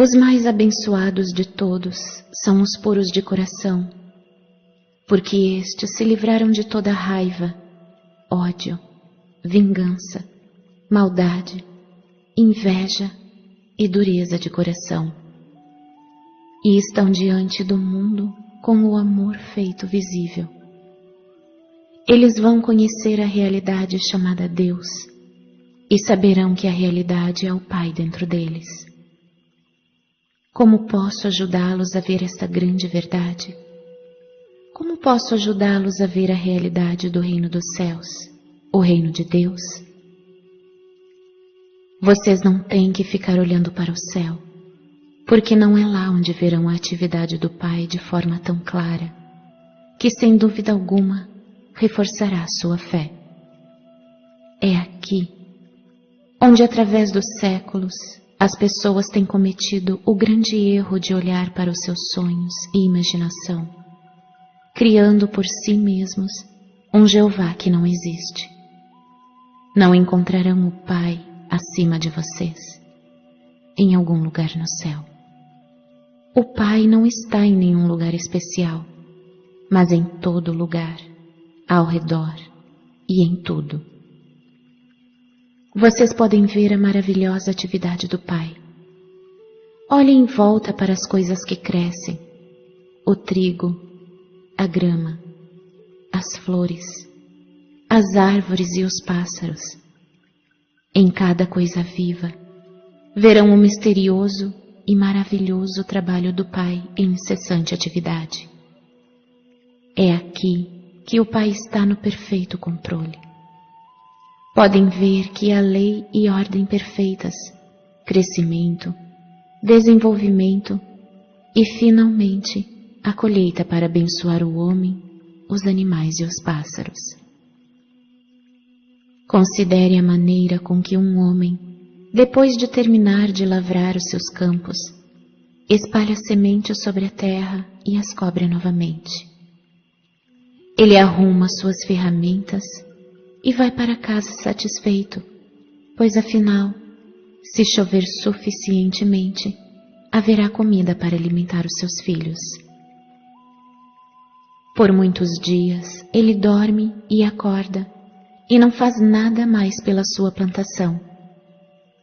Os mais abençoados de todos são os puros de coração, porque estes se livraram de toda raiva, ódio, vingança, maldade, inveja e dureza de coração, e estão diante do mundo com o amor feito visível. Eles vão conhecer a realidade chamada Deus e saberão que a realidade é o Pai dentro deles. Como posso ajudá-los a ver esta grande verdade? Como posso ajudá-los a ver a realidade do reino dos céus, o reino de Deus? Vocês não têm que ficar olhando para o céu, porque não é lá onde verão a atividade do Pai de forma tão clara, que sem dúvida alguma reforçará sua fé. É aqui, onde através dos séculos as pessoas têm cometido o grande erro de olhar para os seus sonhos e imaginação, criando por si mesmos um Jeová que não existe. Não encontrarão o Pai acima de vocês, em algum lugar no céu. O Pai não está em nenhum lugar especial, mas em todo lugar, ao redor e em tudo. Vocês podem ver a maravilhosa atividade do Pai. Olhem em volta para as coisas que crescem, o trigo, a grama, as flores, as árvores e os pássaros. Em cada coisa viva, verão o misterioso e maravilhoso trabalho do Pai em incessante atividade. É aqui que o Pai está no perfeito controle. Podem ver que há lei e ordem perfeitas, crescimento, desenvolvimento e, finalmente, a colheita para abençoar o homem, os animais e os pássaros. Considere a maneira com que um homem, depois de terminar de lavrar os seus campos, espalha sementes sobre a terra e as cobre novamente. Ele arruma suas ferramentas e vai para casa satisfeito, pois afinal, se chover suficientemente, haverá comida para alimentar os seus filhos. Por muitos dias ele dorme e acorda e não faz nada mais pela sua plantação,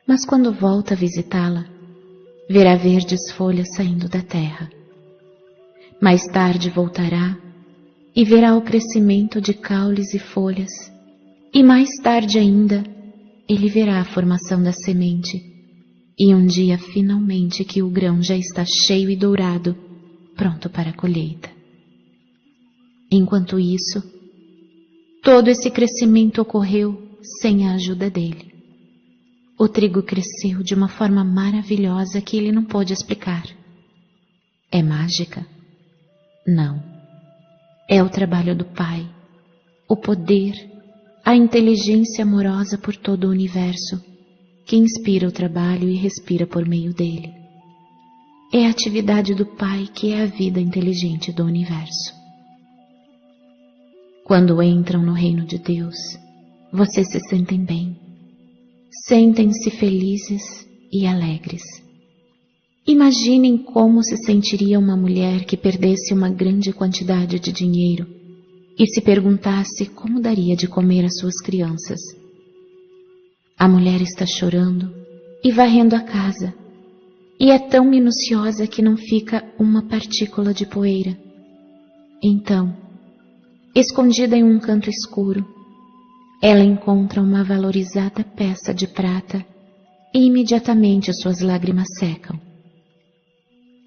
mas quando volta a visitá-la, verá verdes folhas saindo da terra. Mais tarde voltará e verá o crescimento de caules e folhas, e mais tarde ainda, ele verá a formação da semente, e um dia finalmente que o grão já está cheio e dourado, pronto para a colheita. Enquanto isso, todo esse crescimento ocorreu sem a ajuda dele. O trigo cresceu de uma forma maravilhosa que ele não pôde explicar. É mágica? Não. É o trabalho do Pai, o poder, a inteligência amorosa por todo o universo, que inspira o trabalho e respira por meio dele. É a atividade do Pai que é a vida inteligente do universo. Quando entram no reino de Deus, vocês se sentem bem. Sentem-se felizes e alegres. Imaginem como se sentiria uma mulher que perdesse uma grande quantidade de dinheiro e se perguntasse como daria de comer às suas crianças. A mulher está chorando e varrendo a casa, e é tão minuciosa que não fica uma partícula de poeira. Então, escondida em um canto escuro, ela encontra uma valorizada peça de prata e imediatamente suas lágrimas secam.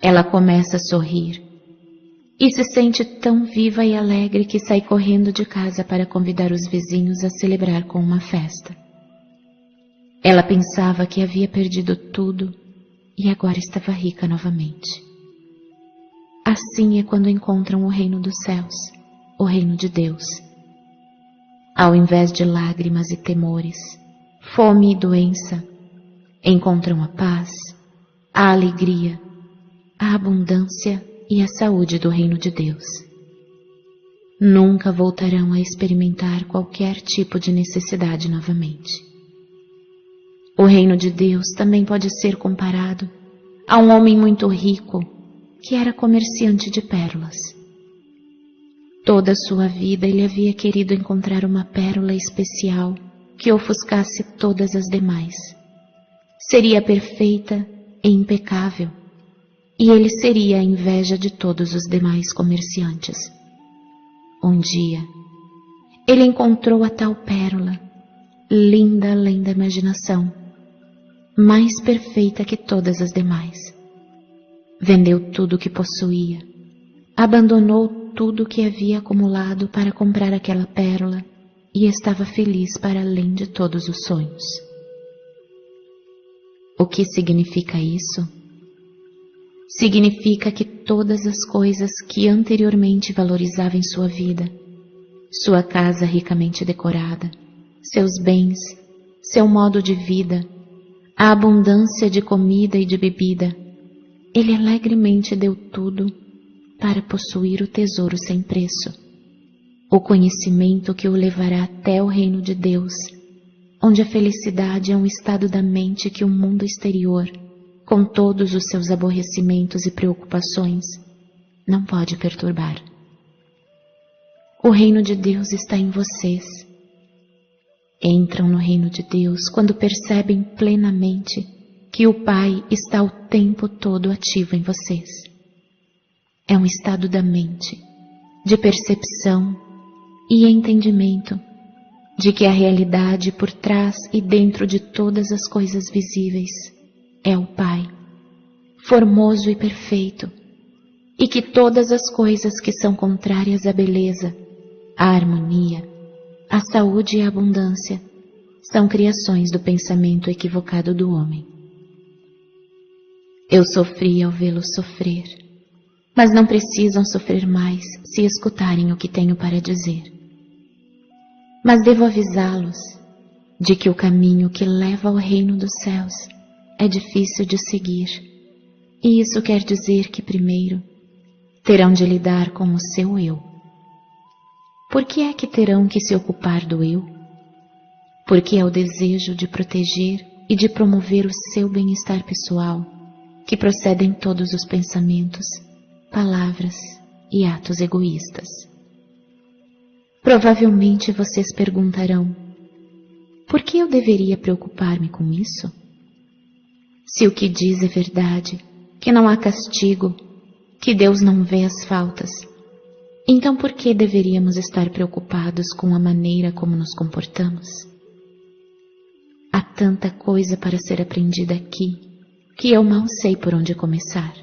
Ela começa a sorrir e se sente tão viva e alegre que sai correndo de casa para convidar os vizinhos a celebrar com uma festa. Ela pensava que havia perdido tudo e agora estava rica novamente. Assim é quando encontram o reino dos céus, o reino de Deus. Ao invés de lágrimas e temores, fome e doença, encontram a paz, a alegria, a abundância e a saúde do reino de Deus. Nunca voltarão a experimentar qualquer tipo de necessidade novamente. O reino de Deus também pode ser comparado a um homem muito rico que era comerciante de pérolas. Toda a sua vida ele havia querido encontrar uma pérola especial que ofuscasse todas as demais. Seria perfeita e impecável, e ele seria a inveja de todos os demais comerciantes. Um dia, ele encontrou a tal pérola, linda além da imaginação, mais perfeita que todas as demais. Vendeu tudo o que possuía, abandonou tudo o que havia acumulado para comprar aquela pérola e estava feliz para além de todos os sonhos. O que significa isso? Significa que todas as coisas que anteriormente valorizava em sua vida, sua casa ricamente decorada, seus bens, seu modo de vida, a abundância de comida e de bebida, ele alegremente deu tudo para possuir o tesouro sem preço, o conhecimento que o levará até o reino de Deus, onde a felicidade é um estado da mente que o mundo exterior, com todos os seus aborrecimentos e preocupações, não pode perturbar. O reino de Deus está em vocês. Entram no reino de Deus quando percebem plenamente que o Pai está o tempo todo ativo em vocês. É um estado da mente, de percepção e entendimento de que a realidade por trás e dentro de todas as coisas visíveis é o Pai, formoso e perfeito, e que todas as coisas que são contrárias à beleza, à harmonia, à saúde e à abundância são criações do pensamento equivocado do homem. Eu sofri ao vê-los sofrer, mas não precisam sofrer mais se escutarem o que tenho para dizer. Mas devo avisá-los de que o caminho que leva ao reino dos céus é difícil de seguir, e isso quer dizer que primeiro terão de lidar com o seu eu. Por que é que terão que se ocupar do eu? Porque é o desejo de proteger e de promover o seu bem-estar pessoal que procedem todos os pensamentos, palavras e atos egoístas. Provavelmente vocês perguntarão: por que eu deveria preocupar-me com isso? Se o que diz é verdade, que não há castigo, que Deus não vê as faltas, então por que deveríamos estar preocupados com a maneira como nos comportamos? Há tanta coisa para ser aprendida aqui, que eu mal sei por onde começar.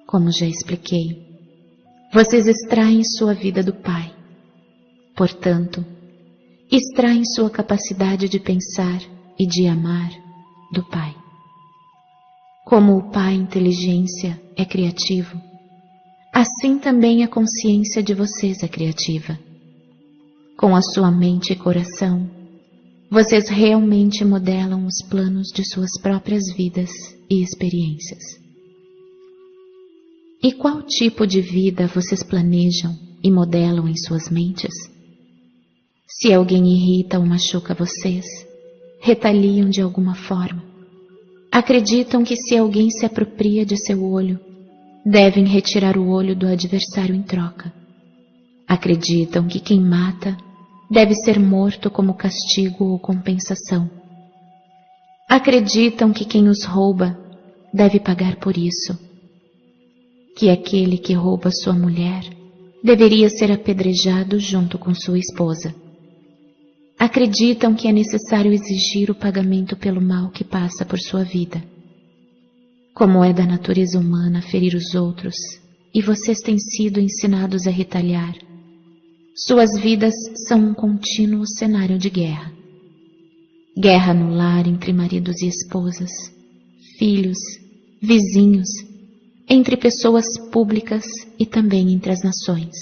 Como já expliquei, vocês extraem sua vida do Pai. Portanto, extraem sua capacidade de pensar e de amar do Pai. Como o Pai inteligência é criativo, assim também a consciência de vocês é criativa. Com a sua mente e coração, vocês realmente modelam os planos de suas próprias vidas e experiências. E qual tipo de vida vocês planejam e modelam em suas mentes? Se alguém irrita ou machuca vocês, retaliam de alguma forma. Acreditam que se alguém se apropria de seu olho, devem retirar o olho do adversário em troca. Acreditam que quem mata deve ser morto como castigo ou compensação. Acreditam que quem os rouba deve pagar por isso. Que aquele que rouba sua mulher deveria ser apedrejado junto com sua esposa. Acreditam que é necessário exigir o pagamento pelo mal que passa por sua vida. Como é da natureza humana ferir os outros, e vocês têm sido ensinados a retaliar, suas vidas são um contínuo cenário de guerra. Guerra no lar entre maridos e esposas, filhos, vizinhos, entre pessoas públicas e também entre as nações.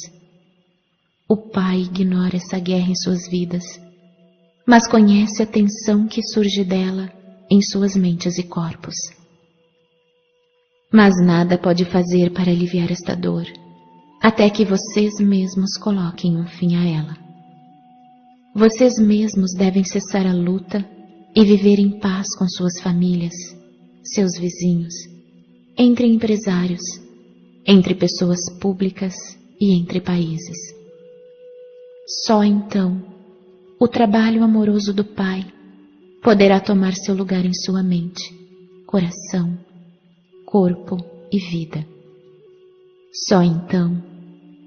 O Pai ignora essa guerra em suas vidas, mas conhece a tensão que surge dela em suas mentes e corpos. Mas nada pode fazer para aliviar esta dor, até que vocês mesmos coloquem um fim a ela. Vocês mesmos devem cessar a luta e viver em paz com suas famílias, seus vizinhos entre empresários, entre pessoas públicas e entre países. Só então o trabalho amoroso do Pai poderá tomar seu lugar em sua mente, coração, corpo e vida. Só então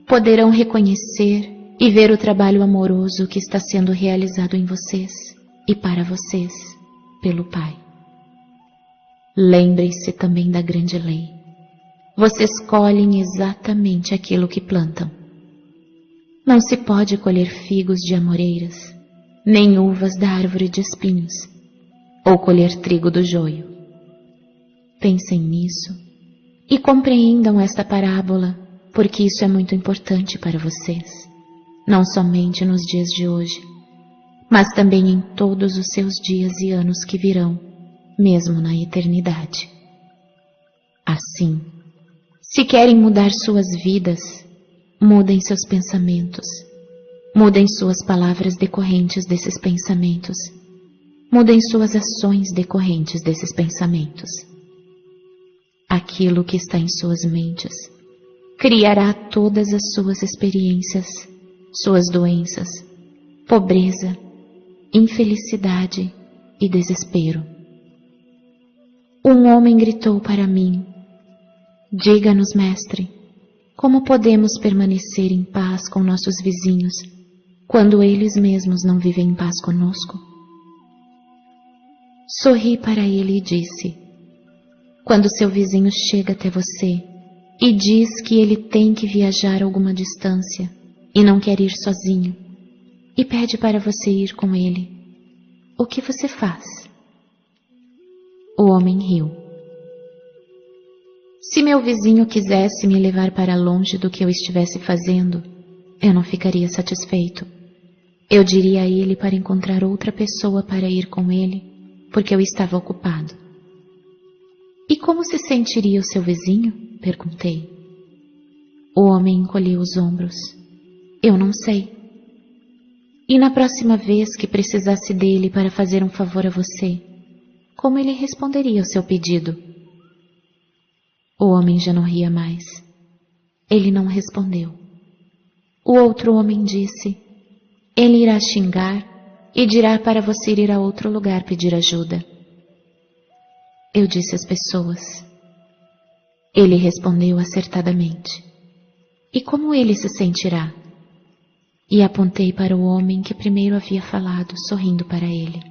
poderão reconhecer e ver o trabalho amoroso que está sendo realizado em vocês e para vocês pelo Pai. Lembrem-se também da grande lei. Vocês colhem exatamente aquilo que plantam. Não se pode colher figos de amoreiras, nem uvas da árvore de espinhos, ou colher trigo do joio. Pensem nisso e compreendam esta parábola, porque isso é muito importante para vocês, não somente nos dias de hoje, mas também em todos os seus dias e anos que virão, mesmo na eternidade. Assim, se querem mudar suas vidas, mudem seus pensamentos, mudem suas palavras decorrentes desses pensamentos, mudem suas ações decorrentes desses pensamentos. Aquilo que está em suas mentes criará todas as suas experiências, suas doenças, pobreza, infelicidade e desespero. Um homem gritou para mim: diga-nos, mestre, como podemos permanecer em paz com nossos vizinhos quando eles mesmos não vivem em paz conosco? Sorri para ele e disse: quando seu vizinho chega até você e diz que ele tem que viajar alguma distância e não quer ir sozinho, e pede para você ir com ele, o que você faz? O homem riu. Se meu vizinho quisesse me levar para longe do que eu estivesse fazendo, eu não ficaria satisfeito. Eu diria a ele para encontrar outra pessoa para ir com ele, porque eu estava ocupado. E como se sentiria o seu vizinho? Perguntei. O homem encolheu os ombros. Eu não sei. E na próxima vez que precisasse dele para fazer um favor a você, como ele responderia ao seu pedido? O homem já não ria mais. Ele não respondeu. O outro homem disse: ele irá xingar e dirá para você ir a outro lugar pedir ajuda. Eu disse às pessoas. Ele respondeu acertadamente. E como ele se sentirá? E apontei para o homem que primeiro havia falado, sorrindo para ele.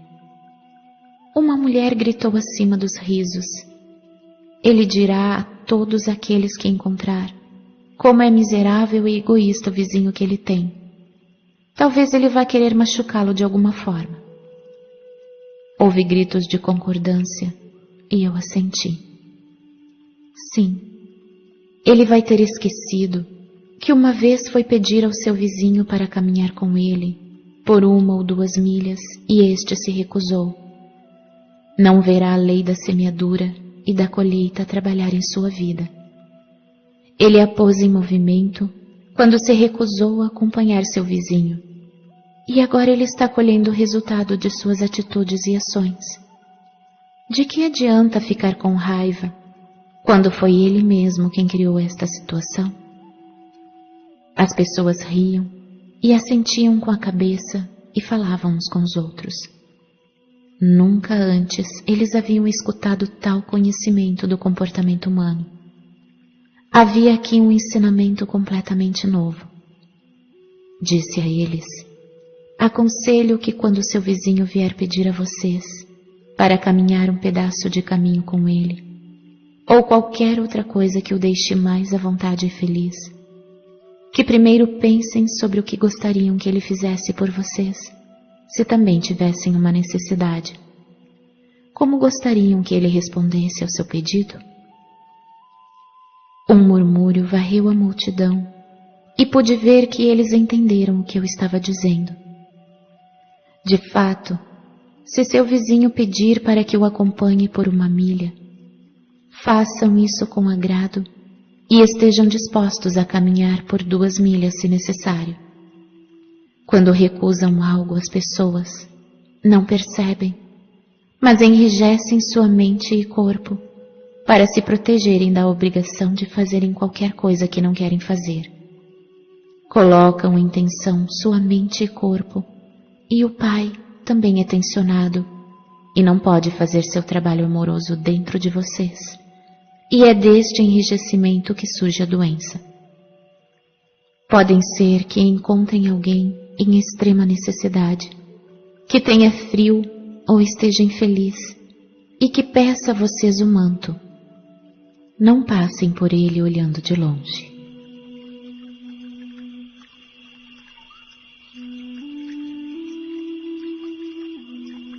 Uma mulher gritou acima dos risos. Ele dirá a todos aqueles que encontrar como é miserável e egoísta o vizinho que ele tem. Talvez ele vá querer machucá-lo de alguma forma. Houve gritos de concordância e eu assenti. Sim, ele vai ter esquecido que uma vez foi pedir ao seu vizinho para caminhar com ele por 1 ou 2 milhas e este se recusou. Não verá a lei da semeadura e da colheita trabalhar em sua vida. Ele a pôs em movimento quando se recusou a acompanhar seu vizinho, e agora ele está colhendo o resultado de suas atitudes e ações. De que adianta ficar com raiva quando foi ele mesmo quem criou esta situação? As pessoas riam e assentiam com a cabeça e falavam uns com os outros. Nunca antes eles haviam escutado tal conhecimento do comportamento humano. Havia aqui um ensinamento completamente novo. Disse a eles: aconselho que quando seu vizinho vier pedir a vocês para caminhar um pedaço de caminho com ele, ou qualquer outra coisa que o deixe mais à vontade e feliz, que primeiro pensem sobre o que gostariam que ele fizesse por vocês, se também tivessem uma necessidade. Como gostariam que ele respondesse ao seu pedido? Um murmúrio varreu a multidão e pude ver que eles entenderam o que eu estava dizendo. De fato, se seu vizinho pedir para que o acompanhe por 1 milha, façam isso com agrado e estejam dispostos a caminhar por 2 milhas se necessário. Quando recusam algo às pessoas, não percebem, mas enrijecem sua mente e corpo para se protegerem da obrigação de fazerem qualquer coisa que não querem fazer. Colocam em tensão sua mente e corpo, e o pai também é tensionado e não pode fazer seu trabalho amoroso dentro de vocês. E é deste enrijecimento que surge a doença. Podem ser que encontrem alguém em extrema necessidade, que tenha frio ou esteja infeliz e que peça a vocês o manto. Não passem por ele olhando de longe.